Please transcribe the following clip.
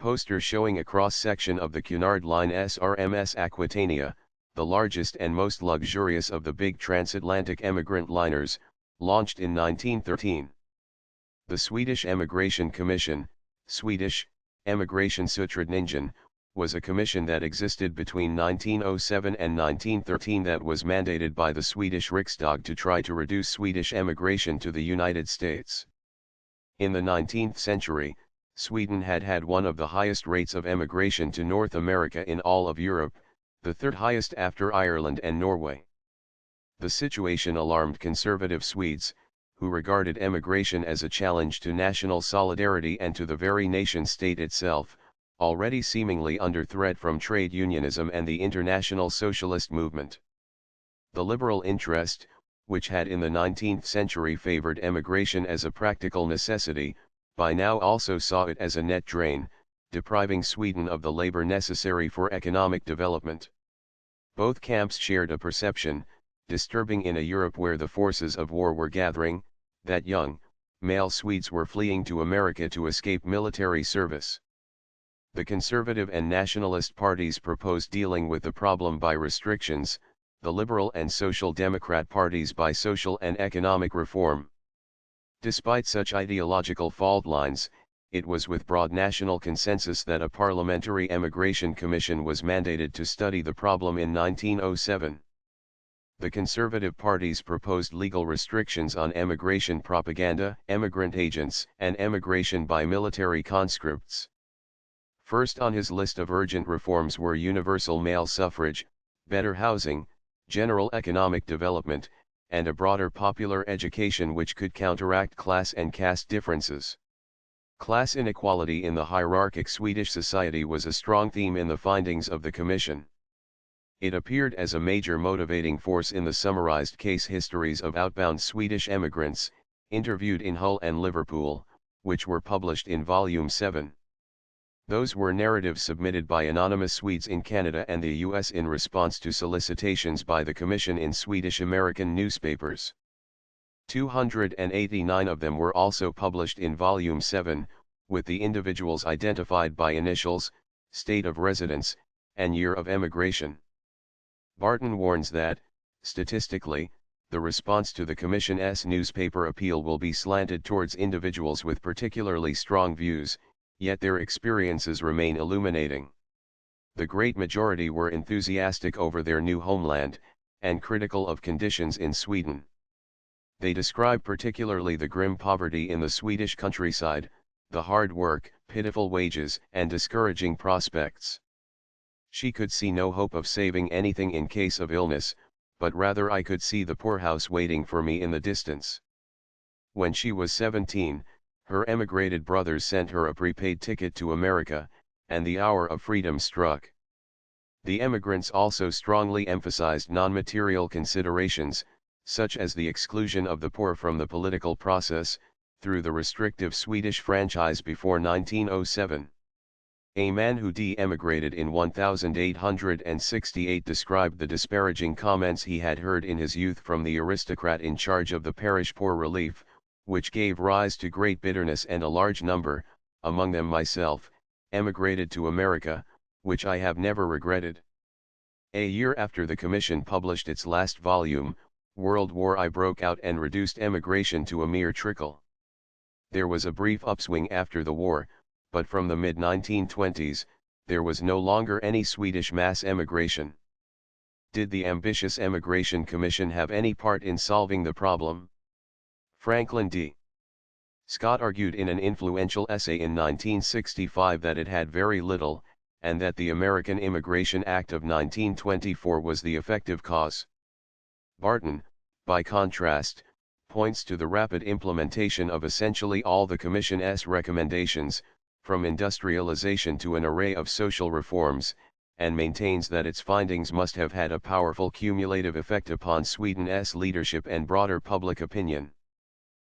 poster showing a cross-section of the Cunard Line SRMS Aquitania, the largest and most luxurious of the big transatlantic emigrant liners, launched in 1913. The Swedish Emigration Commission, Swedish, Emigrationsutredningen, was a commission that existed between 1907 and 1913 that was mandated by the Swedish Riksdag to try to reduce Swedish emigration to the United States. In the 19th century, Sweden had one of the highest rates of emigration to North America in all of Europe, the third highest after Ireland and Norway. The situation alarmed conservative Swedes, who regarded emigration as a challenge to national solidarity and to the very nation-state itself, already seemingly under threat from trade unionism and the international socialist movement. The liberal interest, which had in the 19th century favored emigration as a practical necessity, by now also saw it as a net drain, depriving Sweden of the labor necessary for economic development. Both camps shared a perception, disturbing in a Europe where the forces of war were gathering, that young, male Swedes were fleeing to America to escape military service. The conservative and nationalist parties proposed dealing with the problem by restrictions, the liberal and social democrat parties by social and economic reform. Despite such ideological fault lines, it was with broad national consensus that a parliamentary emigration commission was mandated to study the problem in 1907. The conservative parties proposed legal restrictions on emigration propaganda, emigrant agents, and emigration by military conscripts. First on his list of urgent reforms were universal male suffrage, better housing, general economic development, and a broader popular education which could counteract class and caste differences. Class inequality in the hierarchic Swedish society was a strong theme in the findings of the Commission. It appeared as a major motivating force in the summarized case histories of outbound Swedish emigrants, interviewed in Hull and Liverpool, which were published in Volume 7. Those were narratives submitted by anonymous Swedes in Canada and the US in response to solicitations by the Commission in Swedish-American newspapers. 289 of them were also published in Volume 7, with the individuals identified by initials, state of residence, and year of emigration. Barton warns that, statistically, the response to the Commission's newspaper appeal will be slanted towards individuals with particularly strong views, yet their experiences remain illuminating. The great majority were enthusiastic over their new homeland, and critical of conditions in Sweden. They describe particularly the grim poverty in the Swedish countryside, the hard work, pitiful wages, and discouraging prospects. She could see no hope of saving anything in case of illness, but rather I could see the poorhouse waiting for me in the distance. When she was 17, her emigrated brothers sent her a prepaid ticket to America, and the hour of freedom struck. The emigrants also strongly emphasized non-material considerations, such as the exclusion of the poor from the political process, through the restrictive Swedish franchise before 1907. A man who de-emigrated in 1868 described the disparaging comments he had heard in his youth from the aristocrat in charge of the parish poor relief, which gave rise to great bitterness, and a large number, among them myself, emigrated to America, which I have never regretted. A year after the Commission published its last volume, World War I broke out and reduced emigration to a mere trickle. There was a brief upswing after the war, but from the mid-1920s, there was no longer any Swedish mass emigration. Did the ambitious Emigration Commission have any part in solving the problem? Franklin D. Scott argued in an influential essay in 1965 that it had very little, and that the American Immigration Act of 1924 was the effective cause. Barton, by contrast, points to the rapid implementation of essentially all the Commission's recommendations, from industrialization to an array of social reforms, and maintains that its findings must have had a powerful cumulative effect upon Sweden's leadership and broader public opinion.